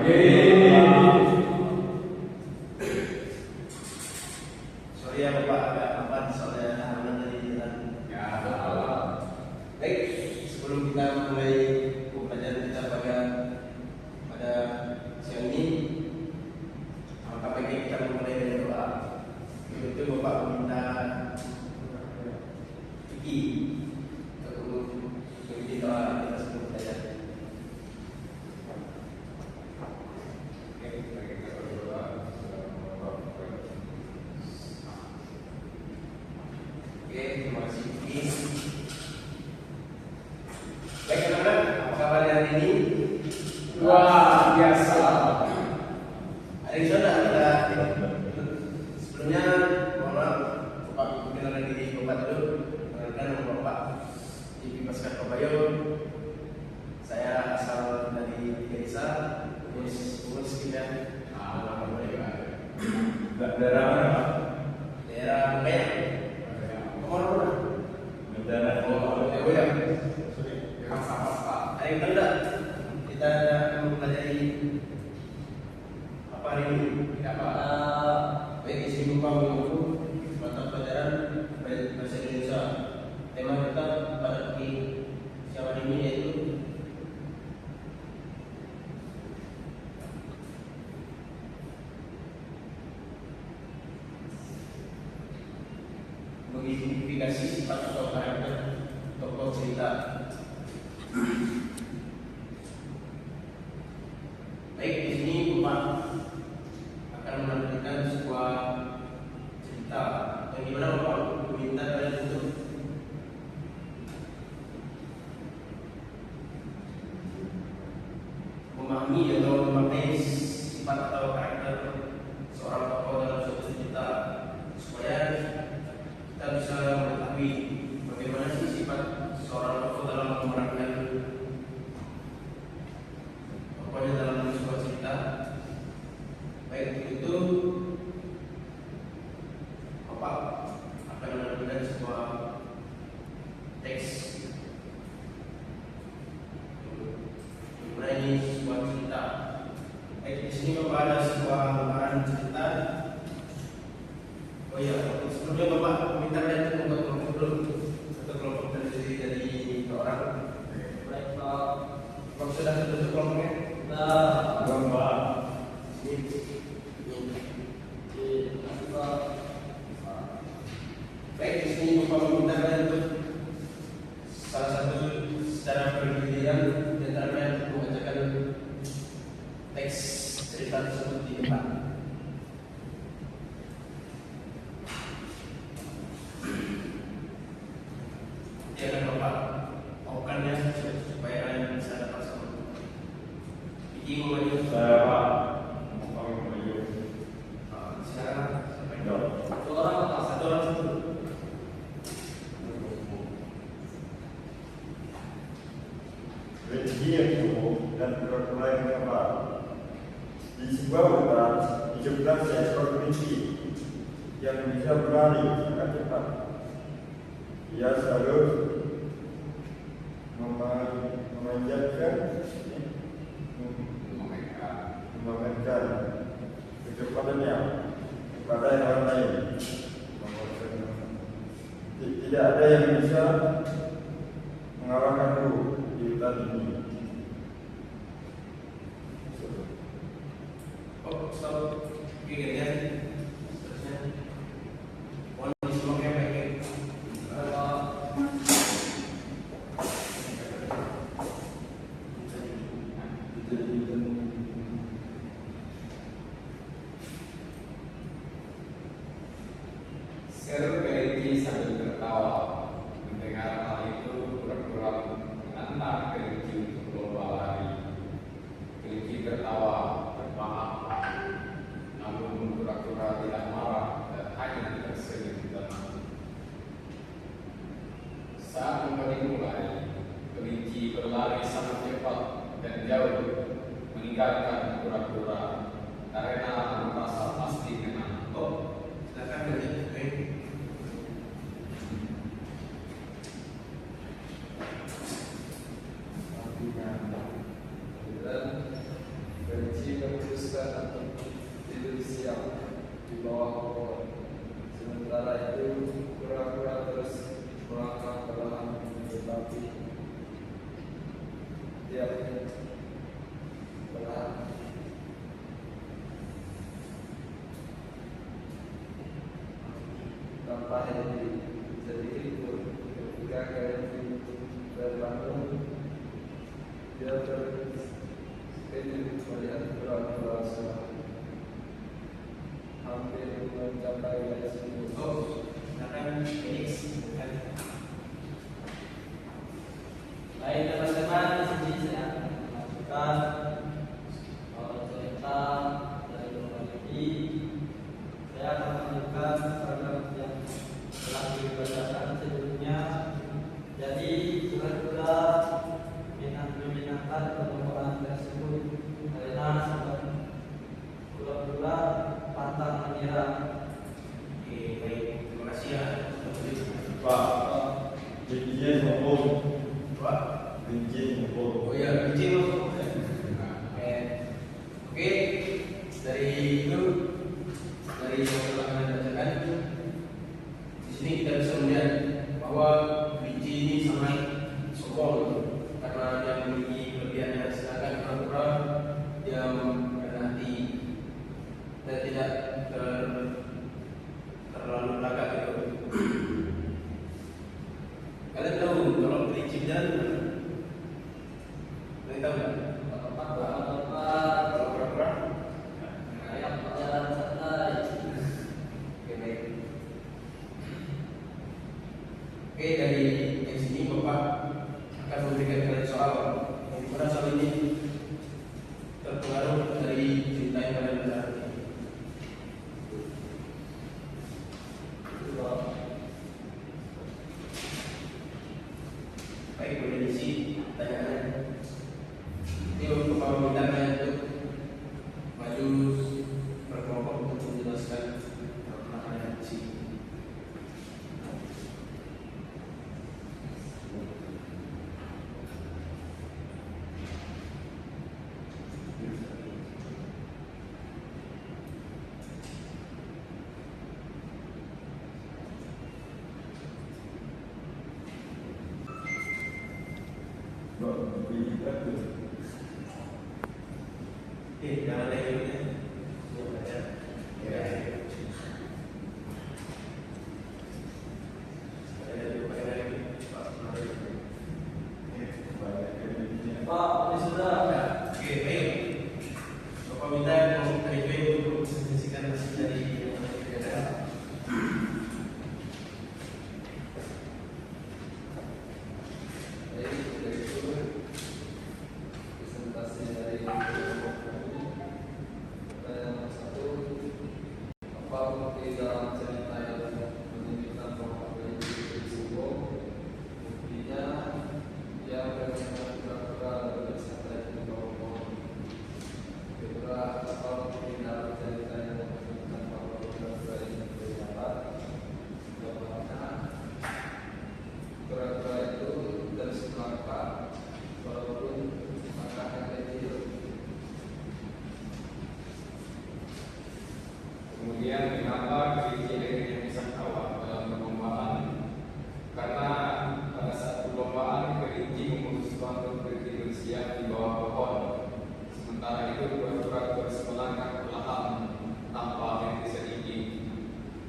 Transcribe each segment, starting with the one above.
Sorry ya Bapak, agak lambat soalnya anak dari jalan. Ya, Baik, sebelum kita mulai pembelajaran kita pada siang ini, maka baiknya kita mulai dari doa. Itu Bapak meminta Vicky untuk memimpin doa kita sebelum belajar. Oke, terima kasih Vicky. Baik teman-teman, apa kabar hari ini? luar biasa. Hari ini sudah kita sebelumnya mohon maaf Bapak perkenalan diri Bapak dulu. Perkenalkan nama Bapak Ibu Pascal Pabayo. Saya asal dari desa Pengurus kita. Nama Pabayo. Daerah mana, Pak? Daerah Bengkayang. Kemana mana? Daerah Bengkayang. Pak. Hari ini kita akan mempelajari apa hari ini? Tidak, Pak. Baik, di sini Bapak menunggu mata pelajaran bahasa Indonesia. Tema kita pada pagi siang hari ini yaitu mengidentifikasi sifat atau karakter tokoh cerita. Baik, di sini Bapak akan menampilkan sebuah cerita yang dimana Bapak meminta kalian untuk memahami atau memaknai sifat atau karakter seorang tokoh dalam suatu cerita supaya kita bisa mengetahui bagaimana sih sifat seorang tokoh dalam memerankan tokohnya dalam sebuah cerita. Baik itu Bapak akan menampilkan sebuah teks mengenai sebuah cerita. Baik, di sini Bapak ada sebuah lembaran cerita. Oh iya, sebelumnya Bapak meminta kalian untuk kelompok dulu, satu kelompok terdiri dari 2 orang. Baik, Bapak sudah terbentuk kelompoknya? Belum, Pak. Baik, di sini Bapak meminta kalian untuk salah satu secara bergiliran di antaranya untuk membacakan teks cerita tersebut di depan. Jangan Bapak okannya supaya kalian bisa dapat sama. Iki mau Saya, Pak. Mau maju. sekarang sampai Ya. satu orang satu. Rezeki yang cukup dan pura-pura yang sabar. Di sebuah hutan hiduplah seekor kelinci yang bisa berlari sangat cepat. Ia selalu memamerkan kecepatannya kepada yang orang lain. Tidak ada yang bisa mengalahkanku di hutan ini. Oh, stop. Gini ya. Terusnya. Mohon disimaknya baik-baik. Seru kelinci sambil tertawa. Mendengar hal itu, pura-pura menantang kelinci untuk lomba lari. Kelinci tertawa terbahak, namun pura-pura tidak marah dan hanya tersenyum tenang. Saat kembali mulai, kelinci berlari sangat cepat dan jauh, meninggalkan pura-pura karena merasa pasti menang. Oh, silakan lanjut. Baik. Kelinci bosan atau tidur siang di bawah pohon. Sementara itu kura-kura terus melangkah perlahan, tetapi dia perlahan tanpa henti sedikit pun. Ketika Kevin terbangun, dia terkejut melihat kura-kura hampir mencapai garis finish. Silakan Felix. Baik teman-teman, di sini saya akan melanjutkan cerita dari Tuhan ini. Saya akan melanjutkan paragraf yang telah dibacakan sebelumnya. Jadi kura-kura meminangkan permohonan tersebut karena sebab kura-kura pantang menyerah. Oke, baik. Terima kasih ya. Pak, izin hukum, Pak. izin hukum. Oh ya, izin masuk. Oke, dari itu, dari yang telah kalian bacakan, di sini kita bisa melihat bahwa kelinci ini sangat sombong karena dia memiliki kelebihan yang sedangkan kura-kura dia rendah hati dan tidak terlalu belakang gitu. Kalian tahu kalau kelinci berjalan gimana? Kalian tahu nggak? Kalau kura-kura? Kayak berjalan santai. Oke, baik. Oke, dari yang sini Bapak akan memberikan kalian soal yang dimana soal ini terpengaruh dari cerita yang kalian baca. Baik, boleh diisi pertanyaannya. Ini untuk meminta kalian untuk maju berkelompok untuk menjelaskan pertanyaan di sini. Oke, jangan ada yang lainnya. Siap baca. Ya. Ada pertanyaan lagi, Pak. Pak, ini sudah. Oke, baik. Bapak minta KIP untuk presentasikan hasil dari yang ada. Presentasi dari kelompok kami. Pertanyaan nomor 1, apa bukti dalam cerita yang menunjukkan bahwa kelinci itu sombong? Buktinya dia melihat kura-kura lalu bersantai di bawah pohon. Kedua, apa bukti dalam cerita yang menunjukkan bahwa kura-kura ini berjalan? Jawabannya, kura-kura itu terus melangkah walaupun langkahnya kecil. Kemudian mengapa kelinci akhirnya bisa kalah dalam perlombaan? Karena pada saat perlombaan kelinci memutuskan untuk bertidur siang di bawah pohon. Sementara itu kura-kura terus melangkah perlahan tanpa henti sedikit.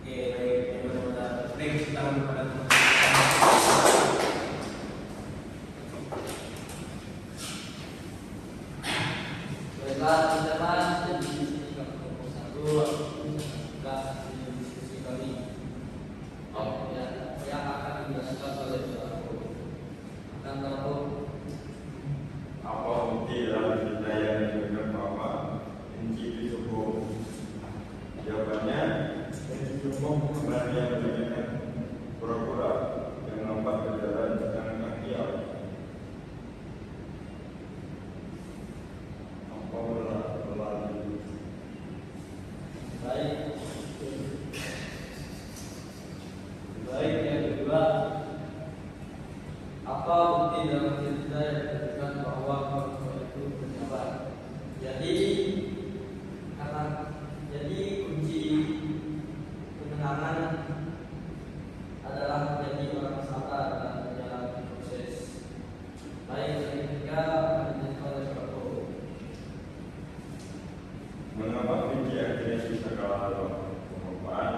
Oke, baik. Yang benar-benar tepuk tangan kepada teman. Baiklah teman-teman, di sini kelompok 1 sudah hasil diskusi kami. Yang akan dijelaskan oleh Saudara akan tahu Apa bukti dalam cerita yang diberikan Bapak kelinci itu sombong? Jawabannya, kelinci sombong karena dia menunjukkan kura-kura yang nampak berjalan dengan kaki awal. Apa berlalu? Mengapa kelinci akhirnya susah kalah dalam pengumpaan?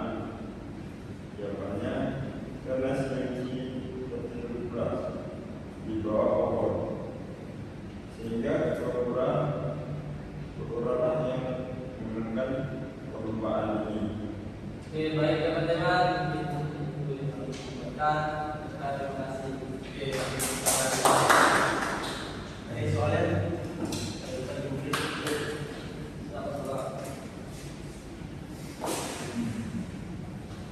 Jawabannya karena si kelinci tertidur pulas di bawah pohon, sehingga kura-kura yang memenangkan perlombaan ini. Oke, baik teman-teman, itu kita terima kasih. Oke, terima kasih. Ini soalnya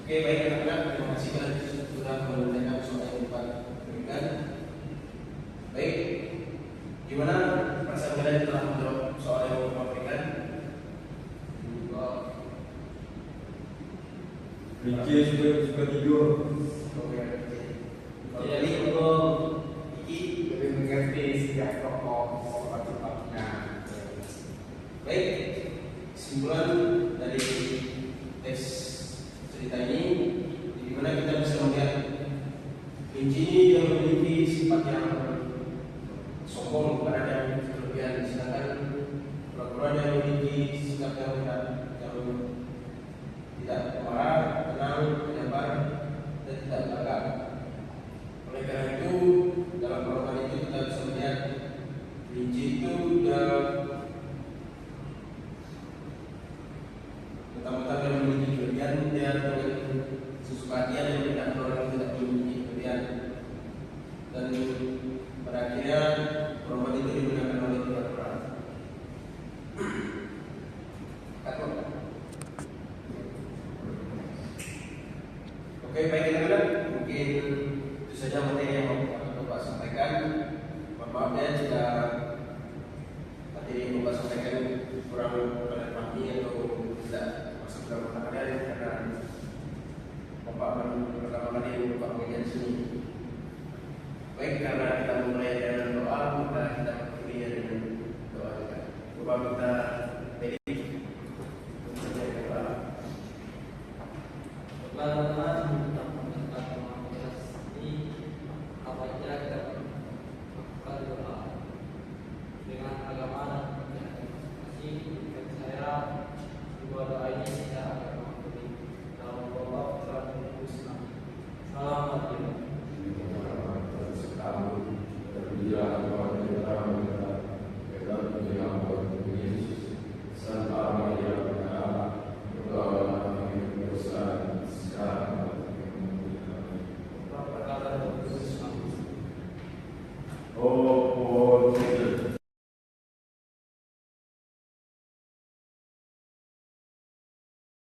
oke, baik teman-teman, terima kasih sudah menunjukkan soal yang dapat berikan. Baik, gimana perasaan kalian telah menjawab soal yang dapat berikan? Kelinci suka tidur. Oke, kalau Jadi tadi untuk Iki, Lebih mengerti setiap tokoh sifat-sifatnya. baik, kesimpulan dari tes cerita ini, di mana kita bisa melihat kelinci ini yang memiliki sifat yang sombong pada yang kelebihan, sedangkan kura-kura yang memiliki sikap yang tidak marah, tenang, menyabar, dan tidak galak. Oleh karena itu, dalam perlombaan itu kita bisa melihat kelinci itu mentang-mentang yang memiliki kelebihan, dia dengan sesuka hati yang tidak orang yang tidak memiliki kelebihan. Dan pada akhirnya perlombaan itu dimenangkan oleh kura-kura. Takut. Oke, baik teman-teman, mungkin itu saja materi yang mau Bapak sampaikan. Mohon maaf ya jika materi yang Bapak sampaikan kurang relevan atau tidak masuk dalam perhatian, karena Bapak pertama kali Bapak mengajar di sini. Baik, karena kita mulai dengan doa, maka kita akhiri dengan doa kita. Bapak kita Bapak